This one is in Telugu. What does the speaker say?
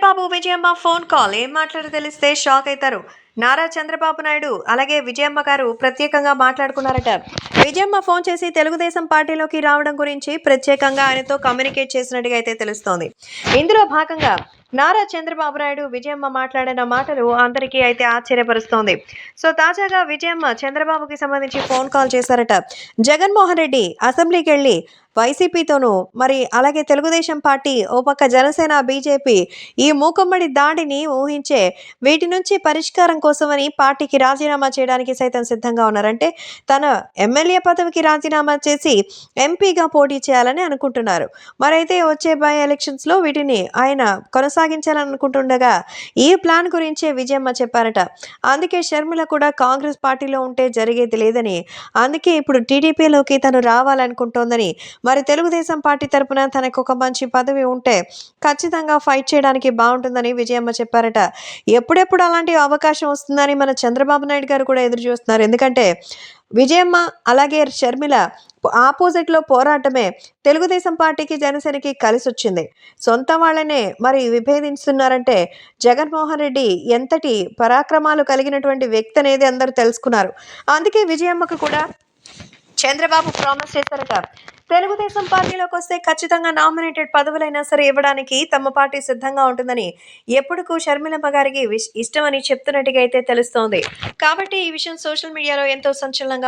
చంద్రబాబు విజయమ్మ ఫోన్ కాల్ ఏం మాట్లాడారో తెలిస్తే షాక్ అవుతారు. నారా చంద్రబాబు నాయుడు అలాగే విజయమ్మ గారు ప్రత్యేకంగా మాట్లాడుకున్నారట. విజయమ్మ ఫోన్ చేసి తెలుగుదేశం పార్టీలోకి రావడం గురించి ప్రత్యేకంగా ఆయనతో కమ్యూనికేట్ చేసినట్టుగా అయితే తెలుస్తోంది. ఇందులో భాగంగా నారా చంద్రబాబు నాయుడు విజయమ్మ మాట్లాడిన మాటలు అందరికీ అయితే ఆశ్చర్యపరుస్తోంది. సో తాజాగా విజయమ్మ చంద్రబాబుకి సంబంధించి ఫోన్ కాల్ చేశారట. జగన్మోహన్ రెడ్డి అసెంబ్లీకి వెళ్ళి వైసీపీతోనూ మరి అలాగే తెలుగుదేశం పార్టీ ఓ పక్క జనసేన బీజేపీ ఈ మూకుమ్మడి దాడిని ఊహించే వీటి నుంచి పరిష్కారం కోసమని పార్టీకి రాజీనామా చేయడానికి సైతం సిద్ధంగా ఉన్నారంటే తన ఎమ్మెల్యే పదవికి రాజీనామా చేసి ఎంపీగా పోటీ చేయాలని అనుకుంటున్నారు. మరైతే వచ్చే బై ఎలక్షన్స్ లో వీటిని ఆయన కొనసాగించాలని అనుకుంటుండగా ఈ ప్లాన్ గురించే విజయమ్మ చెప్పారట. అందుకే షర్మిల కూడా కాంగ్రెస్ పార్టీలో ఉంటే జరిగేది లేదని, అందుకే ఇప్పుడు టీడీపీలోకి తను రావాలనుకుంటోందని, మరి తెలుగుదేశం పార్టీ తరపున తనకు ఒక మంచి పదవి ఉంటే ఖచ్చితంగా ఫైట్ చేయడానికి బాగుంటుందని విజయమ్మ చెప్పారట. ఎప్పుడెప్పుడు అలాంటి అవకాశం వస్తుందని మన చంద్రబాబు నాయుడు గారు కూడా ఎదురు చూస్తున్నారు. ఎందుకంటే విజయమ్మ అలాగే షర్మిల ఆపోజిట్లో పోరాటమే తెలుగుదేశం పార్టీకి జనసేనకి కలిసి వచ్చింది. సొంత వాళ్ళనే మరి విభేదిస్తున్నారంటే జగన్మోహన్ రెడ్డి ఎంతటి పరాక్రమాలు కలిగినటువంటి వ్యక్తి అనేది అందరూ తెలుసుకున్నారు. అందుకే విజయమ్మకు కూడా చంద్రబాబు ప్రామిస్ చేశారట. తెలుగుదేశం పార్టీలోకి వస్తే ఖచ్చితంగా నామినేటెడ్ పదవులైనా సరే ఇవ్వడానికి తమ పార్టీ సిద్ధంగా ఉంటుందని ఎప్పుడుకు షర్మిలమ్మ గారికి ఇష్టమని చెప్తున్నట్టుగా అయితే తెలుస్తోంది. కాబట్టి ఈ విషయం సోషల్ మీడియాలో ఎంతో సంచలనంగా